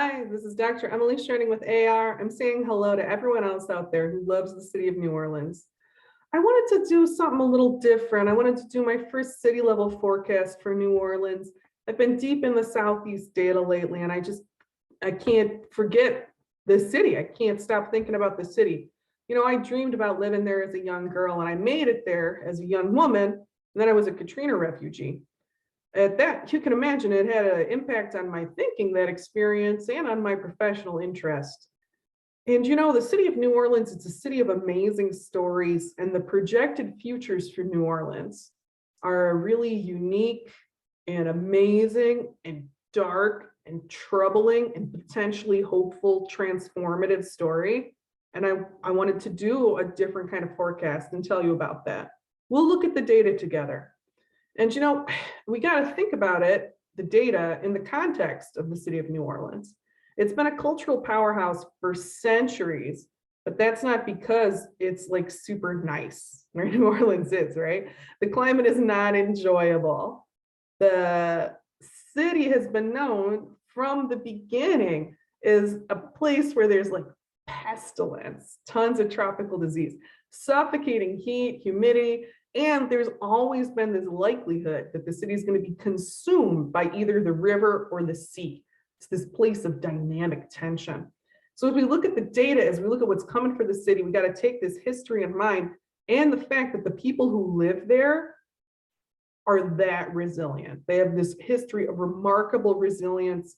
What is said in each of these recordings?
Hi, this is Dr. Emily Sterning with AR. I'm saying hello to everyone else out there who loves the city of New Orleans. I wanted to do something a little different. I wanted to do my first city level forecast for New Orleans. I've been deep in the Southeast data lately, and I can't forget the city. I can't stop thinking about the city. You know, I dreamed about living there as a young girl, and I made it there as a young woman, and then I was a Katrina refugee. At that, you can imagine it had an impact on my thinking, that experience, and on my professional interest. And you know, the city of New Orleans, it's a city of amazing stories, and the projected futures for New Orleans are a really unique and amazing and dark and troubling and potentially hopeful, transformative story. And I wanted to do a different kind of forecast and tell you about that. We'll look at the data together. And you know, we got to think about it, the data, in the context of the city of New Orleans. It's been a cultural powerhouse for centuries, but that's not because it's like super nice, where New Orleans is, right? The climate is not enjoyable. The city has been known from the beginning as a place where there's like pestilence, tons of tropical disease, suffocating heat, humidity, and there's always been this likelihood that the city is going to be consumed by either the river or the sea. It's this place of dynamic tension. So as we look at the data, as we look at what's coming for the city, we got to take this history in mind and the fact that the people who live there are that resilient. They have this history of remarkable resilience.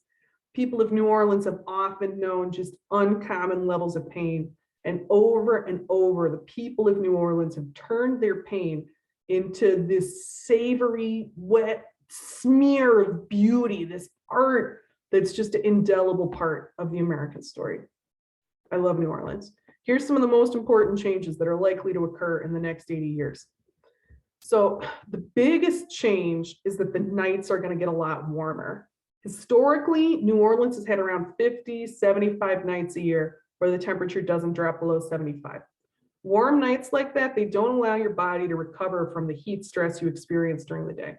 People of New Orleans have often known just uncommon levels of pain. And over, the people of New Orleans have turned their pain into this savory, wet smear of beauty, this art that's just an indelible part of the American story. I love New Orleans. Here's some of the most important changes that are likely to occur in the next 80 years. So the biggest change is that the nights are going to get a lot warmer. Historically, New Orleans has had around 50, 75 nights a year where the temperature doesn't drop below 75. Warm nights like that, they don't allow your body to recover from the heat stress you experience during the day.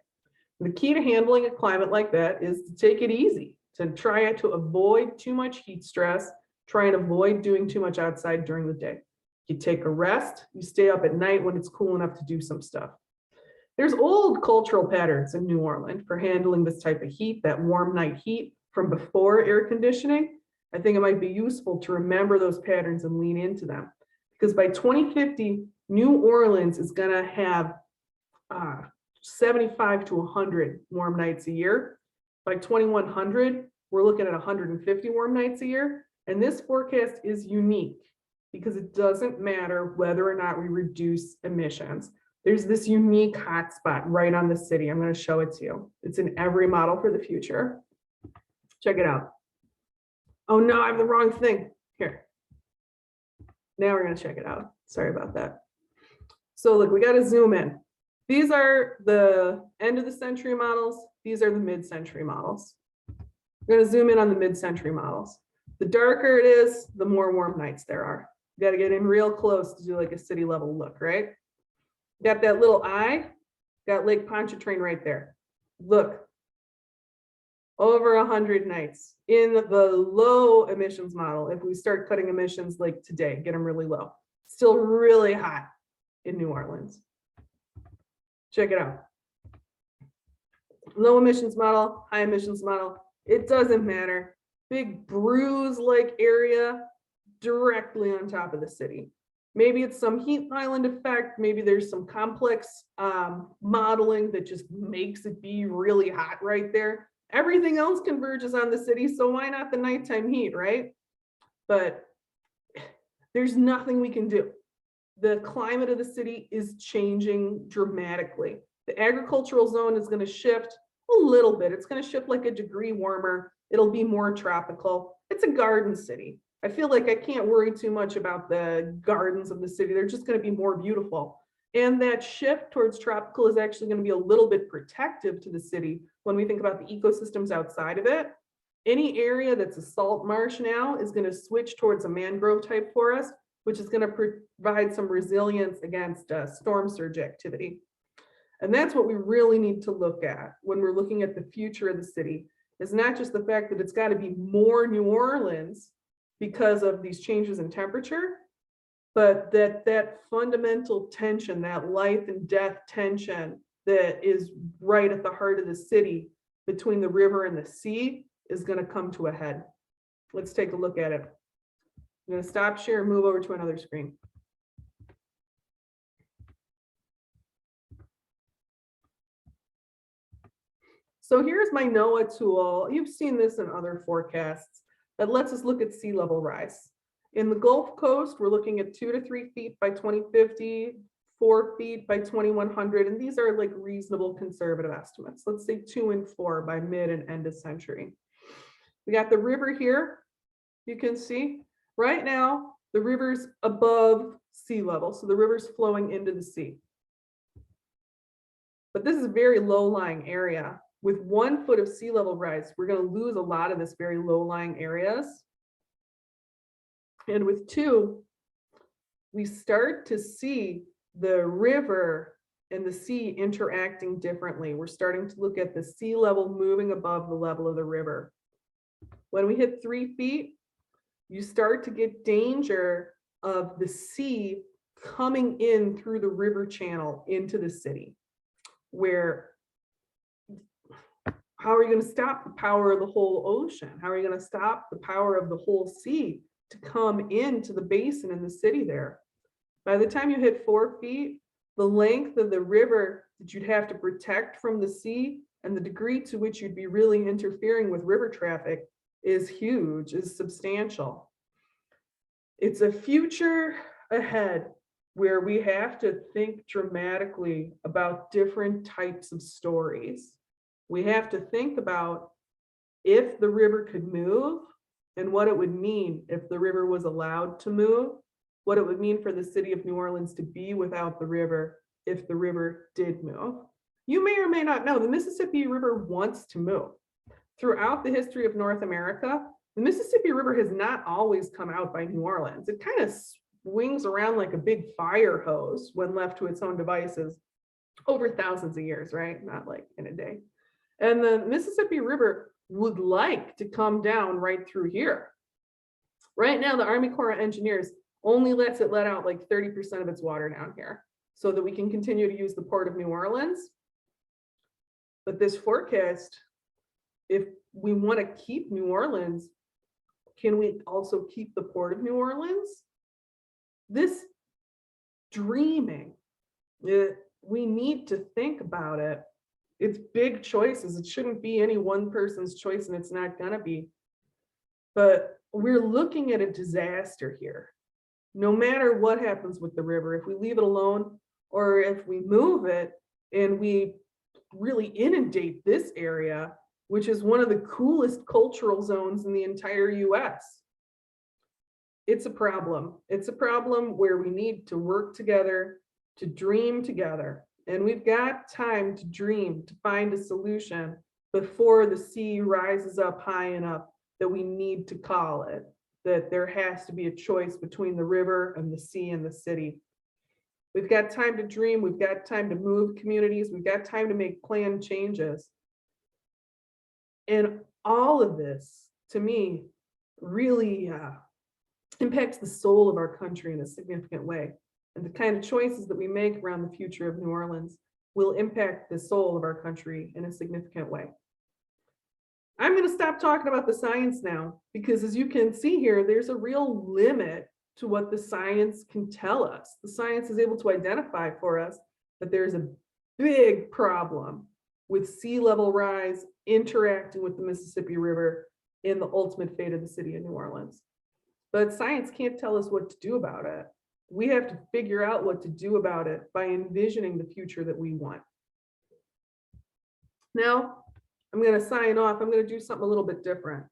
The key to handling a climate like that is to take it easy, to try to avoid too much heat stress, try and avoid doing too much outside during the day. You take a rest, you stay up at night when it's cool enough to do some stuff. There's old cultural patterns in New Orleans for handling this type of heat, that warm night heat from before air conditioning. I think it might be useful to remember those patterns and lean into them, because by 2050, New Orleans is going to have 75 to 100 warm nights a year. By 2100, we're looking at 150 warm nights a year. And this forecast is unique because it doesn't matter whether or not we reduce emissions. There's this unique hotspot right on the city. I'm going to show it to you. It's in every model for the future. Check it out. Oh no, I have the wrong thing. Here. Now we're going to check it out. Sorry about that. So look, we got to zoom in. These are the end of the century models. These are the mid-century models. We're going to zoom in on the mid-century models. The darker it is, the more warm nights there are. You got to get in real close to do like a city level look, right? Got that little eye, got Lake Pontchartrain right there. Look. Over 100 nights in the low emissions model. If we start cutting emissions like today, get them really low, still really hot in New Orleans. Check it out. Low emissions model, high emissions model, it doesn't matter. Big bruise-like area directly on top of the city. Maybe it's some heat island effect. Maybe there's some complex modeling that just makes it be really hot right there. Everything else converges on the city, so why not the nighttime heat, right? But there's nothing we can do. The climate of the city is changing dramatically. The agricultural zone is going to shift a little bit. It's going to shift like a degree warmer. It'll be more tropical. It's a garden city. I feel like I can't worry too much about the gardens of the city. They're just going to be more beautiful. And that shift towards tropical is actually going to be a little bit protective to the city when we think about the ecosystems outside of it. Any area that's a salt marsh now is going to switch towards a mangrove type forest, which is going to provide some resilience against storm surge activity. And that's what we really need to look at when we're looking at the future of the city. is not just the fact that it's got to be more New Orleans because of these changes in temperature, but that fundamental tension, that life and death tension that is right at the heart of the city between the river and the sea is going to come to a head. Let's take a look at it. I'm going to stop share and move over to another screen. So here's my NOAA tool. You've seen this in other forecasts that lets us look at sea level rise. In the Gulf Coast, we're looking at 2 to 3 feet by 2050, 4 feet by 2100, and these are like reasonable conservative estimates. Let's say 2 and 4 by mid and end of century. We got the river here. You can see right now the river's above sea level, so the river's flowing into the sea. But this is a very low-lying area. With 1 foot of sea level rise, we're going to lose a lot of this very low-lying areas. And with 2, we start to see the river and the sea interacting differently. We're starting to look at the sea level moving above the level of the river. When we hit 3 feet, you start to get danger of the sea coming in through the river channel into the city, where how are you going to stop the power of the whole ocean? How are you going to stop the power of the whole sea to come into the basin in the city there? By the time you hit 4 feet, the length of the river that you'd have to protect from the sea and the degree to which you'd be really interfering with river traffic is huge, is substantial. It's a future ahead where we have to think dramatically about different types of stories. We have to think about if the river could move and what it would mean if the river was allowed to move, what it would mean for the city of New Orleans to be without the river if the river did move. You may or may not know the Mississippi River wants to move. Throughout the history of North America, the Mississippi River has not always come out by New Orleans. It kind of swings around like a big fire hose when left to its own devices over thousands of years, right? Not like in a day. And the Mississippi River would like to come down right through here. Right now, the Army Corps of Engineers only lets it let out like 30% of its water down here so that we can continue to use the port of New Orleans. But this forecast, if we want to keep New Orleans, can we also keep the port of New Orleans? This dreaming, we need to think about it. It's big choices. It shouldn't be any one person's choice, and it's not going to be. But we're looking at a disaster here. No matter what happens with the river, if we leave it alone or if we move it and we really inundate this area, which is one of the coolest cultural zones in the entire US, it's a problem. It's a problem where we need to work together, to dream together. And we've got time to dream, to find a solution before the sea rises up high enough that we need to call it, that there has to be a choice between the river and the sea and the city. We've got time to dream. We've got time to move communities. We've got time to make planned changes. And all of this, to me, really impacts the soul of our country in a significant way. And the kind of choices that we make around the future of New Orleans will impact the soul of our country in a significant way. I'm going to stop talking about the science now, because as you can see here, there's a real limit to what the science can tell us. The science is able to identify for us that there's a big problem with sea level rise interacting with the Mississippi River in the ultimate fate of the city of New Orleans. But science can't tell us what to do about it. We have to figure out what to do about it by envisioning the future that we want. Now, I'm going to sign off. I'm going to do something a little bit different.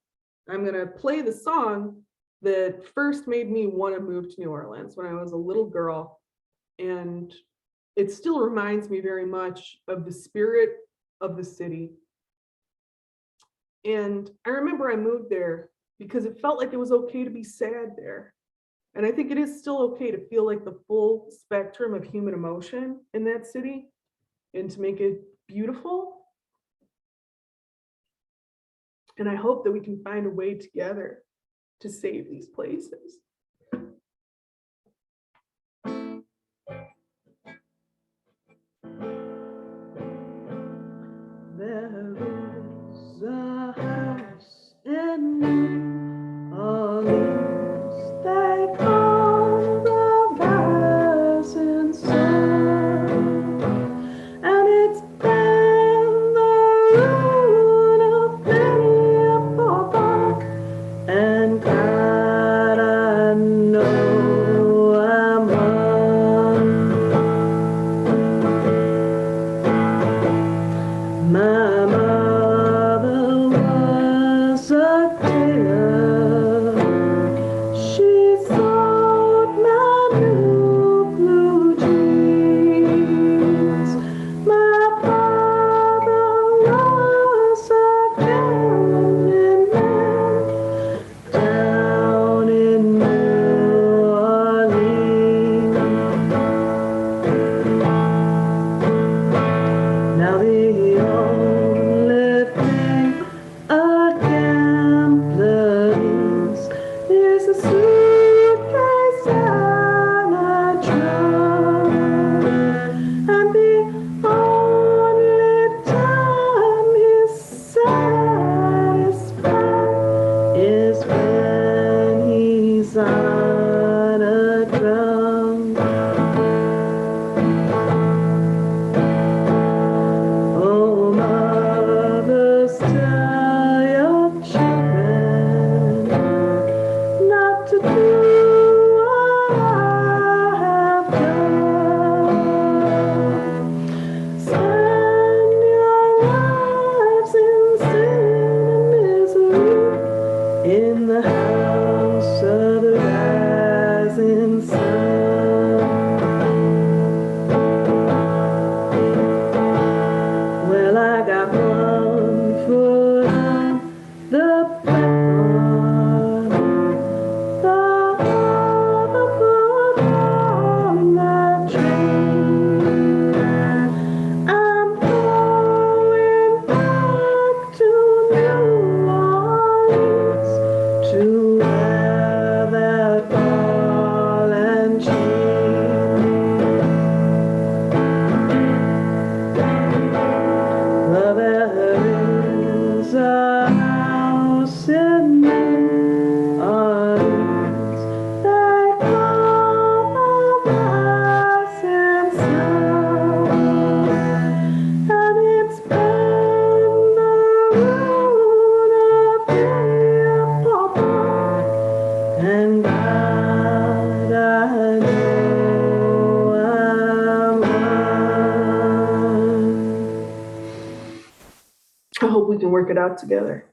I'm going to play the song that first made me want to move to New Orleans when I was a little girl. And it still reminds me very much of the spirit of the city. And I remember I moved there because it felt like it was okay to be sad there. And I think it is still okay to feel like the full spectrum of human emotion in that city and to make it beautiful. And I hope that we can find a way together to save these places. There is a house in New Orleans they call the rising sun, and it's been the ruin of many a poor bark and God, I know I'm one. My mother was a tailor. She sewed my new blue jeans. My father was a gentleman down in New Orleans. Now the only thing a gambler is a suitcase and a trunk, and the only time he's satisfied is when he's on a drum. Oh, mothers, tell your children not to do what I have done. Spend your lives in sin and misery in the house of the rising sun. Well, I got one foot on the platform, the other foot on that train. I'm going back to New Orleans to wear that ball and chain. Well, there is a house in New Orleans they call the rising sun, and it's been the ruin of many a poor boy, and God, I know I'm one. I hope we can work it out together.